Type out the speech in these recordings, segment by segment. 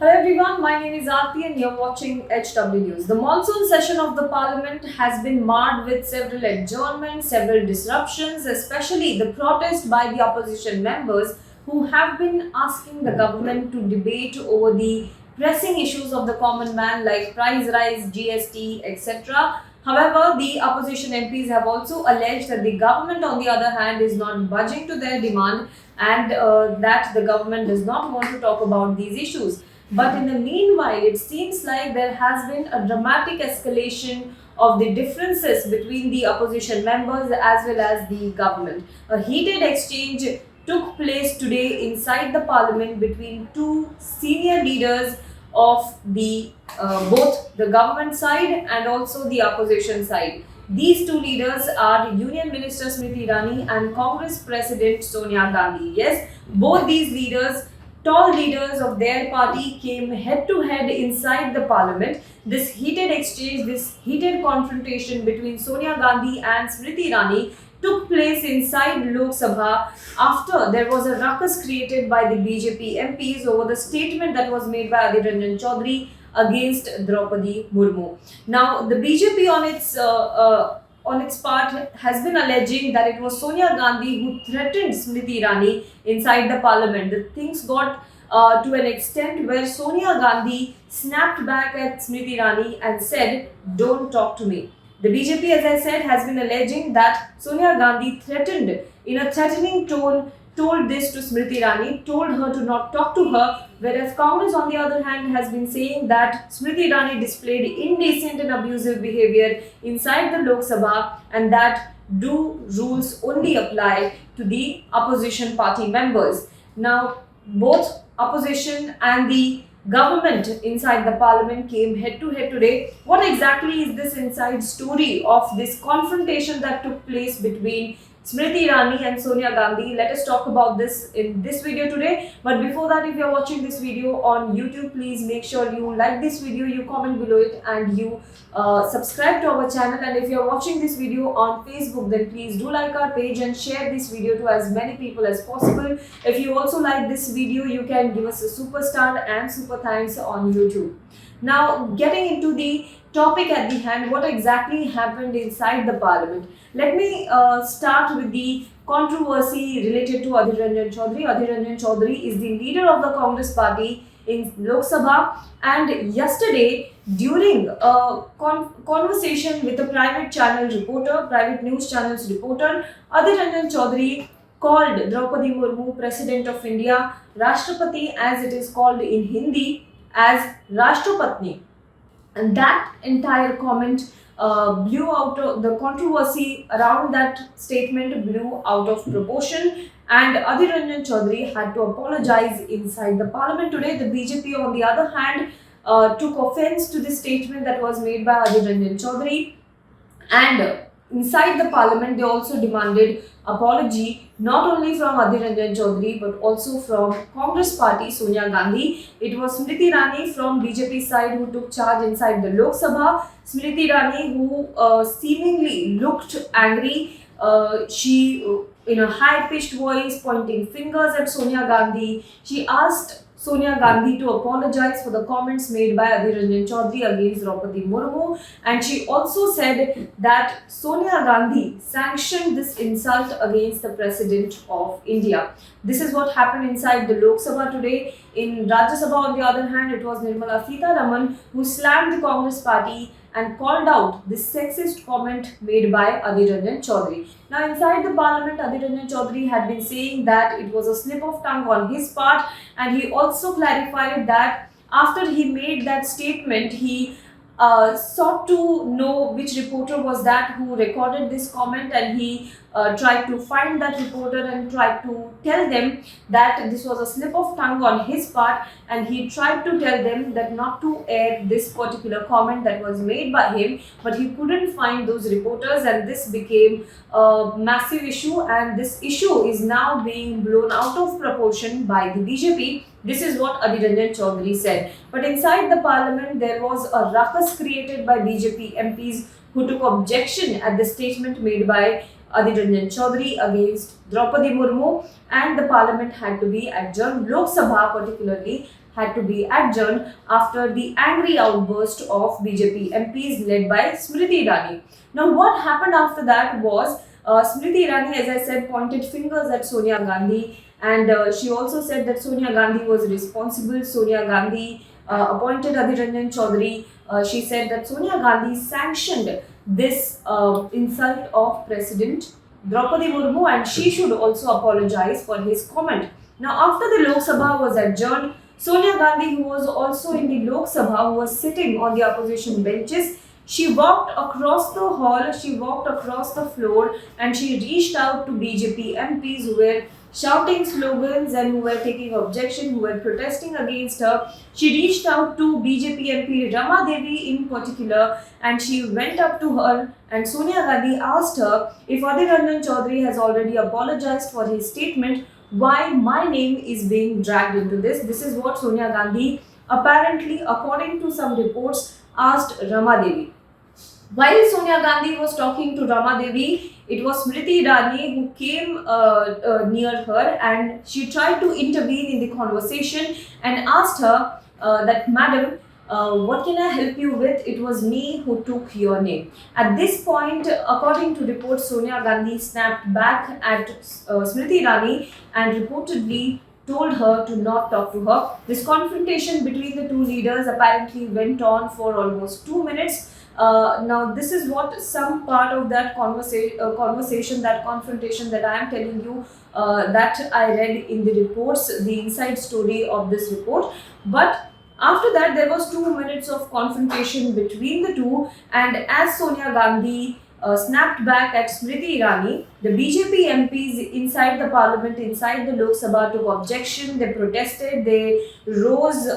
Hello everyone, my name is Aarti and you're watching HW News. The monsoon session of the Parliament has been marred with several adjournments, several disruptions, especially the protest by the opposition members who have been asking the government to debate over the pressing issues of the common man like price rise, GST, etc. However, the opposition MPs have also alleged that the government, on the other hand, is not budging to their demand and that the government does not want to talk about these issues. But in the meanwhile, it seems like there has been a dramatic escalation of the differences between the opposition members as well as the government. A heated exchange took place today inside the parliament between two senior leaders of the both the government side and also the opposition side. These two leaders are Union Minister Smriti Irani and Congress President Sonia Gandhi. Yes, both these leaders, tall leaders of their party, came head to head inside the parliament. This heated exchange, this heated confrontation between Sonia Gandhi and Smriti Irani took place inside Lok Sabha after there was a ruckus created by the BJP MPs over the statement that was made by Adhir Ranjan Chowdhury against Draupadi Murmu. Now, the BJP on its part has been alleging that it was Sonia Gandhi who threatened Smriti Irani inside the parliament. The things got to an extent where Sonia Gandhi snapped back at Smriti Irani and said, "Don't talk to me." The BJP, as I said, has been alleging that Sonia Gandhi threatened in a threatening tone, told this to Smriti Irani, told her to not talk to her, whereas Congress, on the other hand, has been saying that Smriti Irani displayed indecent and abusive behavior inside the Lok Sabha and that do rules only apply to the opposition party members. Now, both opposition and the government inside the parliament came head to head today. What exactly is this inside story of this confrontation that took place between Smriti Irani and Sonia Gandhi? Let us talk about this in this video today. But before that, if you are watching this video on YouTube, please make sure you like this video, you comment below it and you subscribe to our channel. And if you are watching this video on Facebook, then please do like our page and share this video to as many people as possible. If you also like this video, you can give us a superstar and super thanks on YouTube. Now, getting into the topic at the hand, what exactly happened inside the parliament? Let me start with the controversy related to Adhir Ranjan Chowdhury. Adhir Ranjan Chowdhury is the leader of the Congress party in Lok Sabha, and yesterday during a conversation with a private channel reporter, private news channel's reporter, Adhir Ranjan Chowdhury called Draupadi Murmu, President of India, Rashtrapatni as it is called in Hindi, as Rashtrapatni. And that entire comment blew out of the controversy around that statement, blew out of proportion, and Adhir Ranjan Chowdhury had to apologize inside the parliament today. The BJP, on the other hand, took offense to the statement that was made by Adhir Ranjan Chowdhury, and inside the parliament they also demanded apology not only from Adhir Ranjan Chowdhury but also from Congress party Sonia Gandhi. It was Smriti Irani from BJP side who took charge inside the Lok Sabha. Smriti Irani, who seemingly looked angry, she in a high-pitched voice pointing fingers at Sonia Gandhi, she asked Sonia Gandhi to apologize for the comments made by Adhir Ranjan Chowdhury against Draupadi Murmu, and she also said that Sonia Gandhi sanctioned this insult against the President of India. This is what happened inside the Lok Sabha today. In Rajya Sabha, on the other hand, it was Nirmala Sitharaman who slammed the Congress party and called out this sexist comment made by Adhir Ranjan Chowdhury. Now, inside the parliament, Adhir Ranjan Chowdhury had been saying that it was a slip of tongue on his part, and he also clarified that after he made that statement, he sought to know which reporter was that who recorded this comment, and he tried to find that reporter and tried to tell them that this was a slip of tongue on his part, and he tried to tell them that not to air this particular comment that was made by him, but he couldn't find those reporters, and this became a massive issue, and this issue is now being blown out of proportion by the BJP. This is what Adhir Ranjan Chowdhury said. But inside the parliament, there was a ruckus created by BJP MPs who took objection at the statement made by Adhir Ranjan Chowdhury against Draupadi Murmu, and the parliament had to be adjourned. Lok Sabha particularly had to be adjourned after the angry outburst of BJP MPs led by Smriti Irani. Now, what happened after that was Smriti Irani, as I said, pointed fingers at Sonia Gandhi, and she also said that Sonia Gandhi was responsible. Sonia Gandhi appointed Adhir Ranjan Chowdhury. She said that Sonia Gandhi sanctioned this insult of President Droupadi Murmu, and she should also apologize for his comment. Now, after the Lok Sabha was adjourned, Sonia Gandhi, who was also in the Lok Sabha, who was sitting on the opposition benches, she walked across the hall, she walked across the floor, and she reached out to BJP MPs who were shouting slogans and who were taking objection, who were protesting against her. She reached out to BJP MP Rama Devi in particular, and she went up to her, and Sonia Gandhi asked her, if Adhir Ranjan Chowdhury has already apologized for his statement, why my name is being dragged into this? This is what Sonia Gandhi apparently, according to some reports, asked Rama Devi. While Sonia Gandhi was talking to Rama Devi, it was Smriti Irani who came near her, and she tried to intervene in the conversation and asked her that, Madam, what can I help you with? It was me who took your name. At this point, according to reports, Sonia Gandhi snapped back at Smriti Irani and reportedly told her to not talk to her. This confrontation between the two leaders apparently went on for almost 2 minutes. Now, this is what some part of that conversation, that confrontation that I am telling you, that I read in the reports, the inside story of this report. But after that, there was 2 minutes of confrontation between the two, and as Sonia Gandhi snapped back at Smriti Irani, the BJP MPs inside the parliament, inside the Lok Sabha, took objection. They protested, they rose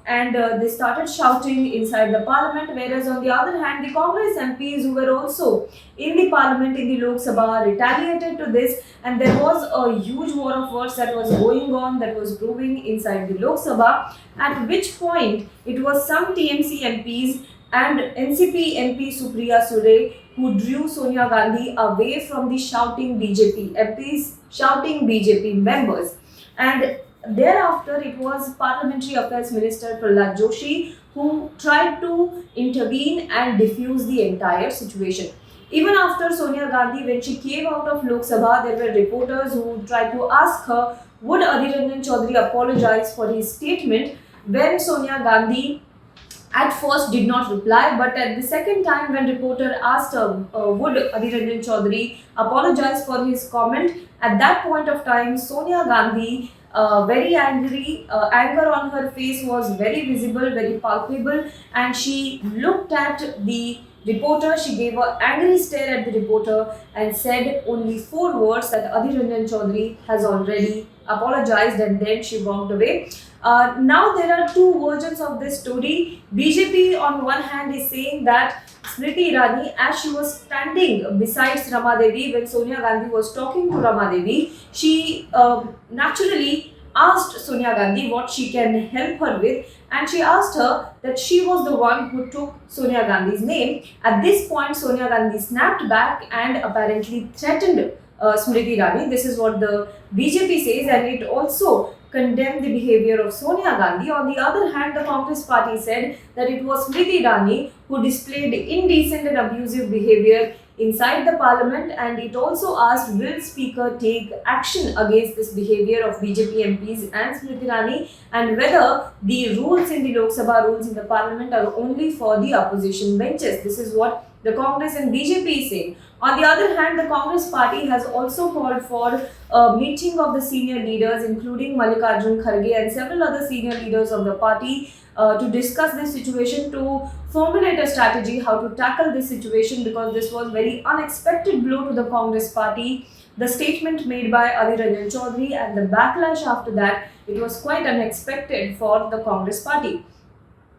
and they started shouting inside the parliament. Whereas on the other hand, the Congress MPs who were also in the parliament, in the Lok Sabha, retaliated to this, and there was a huge war of words that was going on, that was brewing inside the Lok Sabha. At which point, it was some TMC MPs and NCP MP Supriya Sule who drew Sonia Gandhi away from the shouting BJP MPs, shouting BJP members. And thereafter, it was Parliamentary Affairs Minister Prahlad Joshi who tried to intervene and diffuse the entire situation. Even after Sonia Gandhi, when she came out of Lok Sabha, there were reporters who tried to ask her, would Adhir Ranjan Chowdhury apologize for his statement, when Sonia Gandhi at first did not reply, but at the second time when reporter asked her, would Adhir Ranjan Chowdhury apologize for his comment, at that point of time, Sonia Gandhi, very angry, anger on her face was very visible, very palpable, and she looked at the reporter, she gave an angry stare at the reporter and said only 4 words, that Adhir Ranjan Chowdhury has already apologized, and then she walked away. Now there are 2 versions of this story. BJP on one hand is saying that Smriti Irani, as she was standing besides Rama Devi when Sonia Gandhi was talking to Rama Devi, she naturally asked Sonia Gandhi what she can help her with, and she asked her that she was the one who took Sonia Gandhi's name. At this point, Sonia Gandhi snapped back and apparently threatened Smriti Irani. This is what the BJP says, and it also condemned the behavior of Sonia Gandhi. On the other hand, the Congress party said that it was Smriti Irani who displayed indecent and abusive behavior inside the parliament, and it also asked, will Speaker take action against this behavior of BJP MPs and Smriti Irani, and whether the rules in the Lok Sabha, rules in the parliament, are only for the opposition benches. This is what the Congress and BJP is saying. On the other hand, the Congress party has also called for a meeting of the senior leaders, including Mallikarjun Kharge and several other senior leaders of the party, to discuss this situation, to formulate a strategy how to tackle this situation, because this was very unexpected blow to the Congress party. The statement made by Adhir Ranjan Chowdhury and the backlash after that, it was quite unexpected for the Congress party.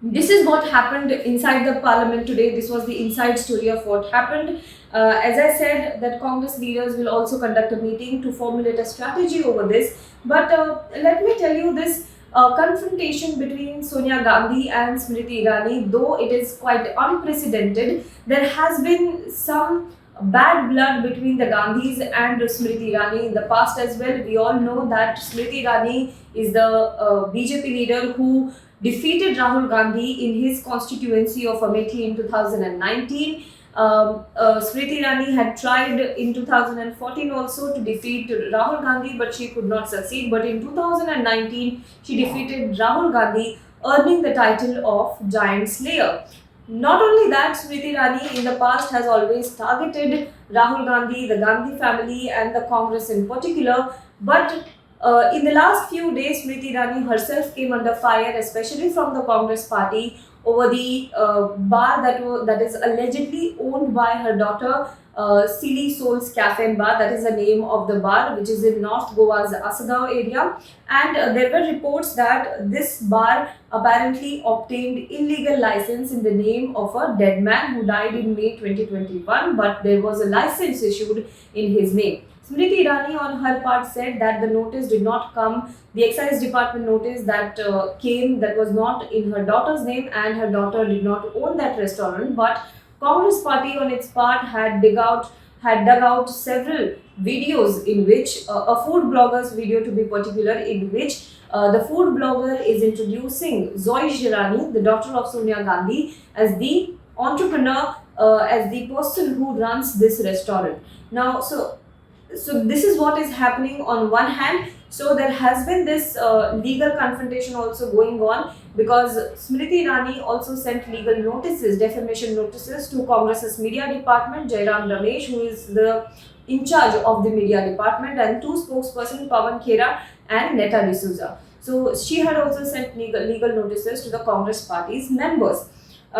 This is what happened inside the parliament today. This was the inside story of what happened. As I said, that Congress leaders will also conduct a meeting to formulate a strategy over this. But let me tell you, this confrontation between Sonia Gandhi and Smriti Irani, though it is quite unprecedented, there has been some bad blood between the Gandhis and Smriti Irani in the past as well. We all know that Smriti Irani is the BJP leader who defeated Rahul Gandhi in his constituency of Amethi in 2019. Smriti Irani had tried in 2014 also to defeat Rahul Gandhi, but she could not succeed. But in 2019, she defeated Rahul Gandhi, earning the title of Giant Slayer. Not only that, Smriti Irani in the past has always targeted Rahul Gandhi, the Gandhi family, and the Congress in particular. But in the last few days, Smriti Irani herself came under fire, especially from the Congress party, over the bar that is allegedly owned by her daughter, Silly Souls Cafe and Bar. That is the name of the bar, which is in North Goa's Asagaon area. And there were reports that this bar apparently obtained illegal license in the name of a dead man who died in May 2021, but there was a license issued in his name. Smriti Irani on her part said that the notice did not come, the excise department notice that came, that was not in her daughter's name, and her daughter did not own that restaurant. But Congress party on its part had dug out several videos in which a food blogger's video to be particular, in which the food blogger is introducing Zoe Shirani, the daughter of Sonia Gandhi, as the entrepreneur, as the person who runs this restaurant. Now, so this is what is happening on one hand. So there has been this legal confrontation also going on, because Smriti Irani also sent legal notices, defamation notices, to Congress's media department, Jairam Ramesh, who is the in charge of the media department, and two spokespersons, Pawan Khera and Neta D'Souza. So she had also sent legal notices to the Congress party's members. As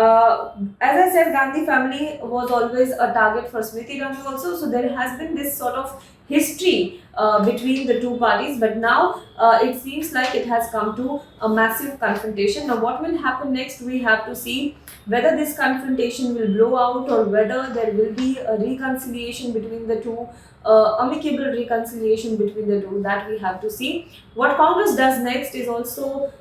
I said, Gandhi family was always a target for Smriti Irani also. So there has been this sort of history between the two parties, but now it seems like it has come to a massive confrontation. Now what will happen next, we have to see whether this confrontation will blow out or whether there will be a reconciliation between the two, amicable reconciliation between the two. That we have to see. What Congress does next is also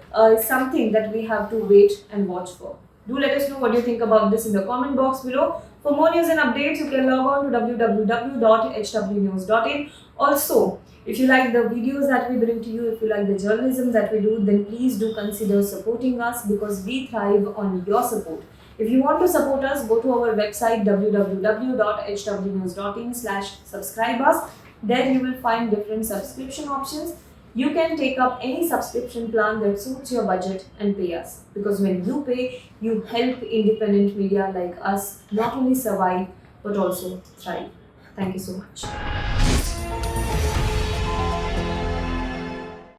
something that we have to wait and watch for. Do let us know what you think about this in the comment box below. For more news and updates, you can log on to www.hwnews.in. Also, if you like the videos that we bring to you, if you like the journalism that we do, then please do consider supporting us, because we thrive on your support. If you want to support us, go to our website www.hwnews.in/subscribe us. There you will find different subscription options. You can take up any subscription plan that suits your budget and pay us, because when you pay, you help independent media like us not only survive but also thrive. Thank you so much.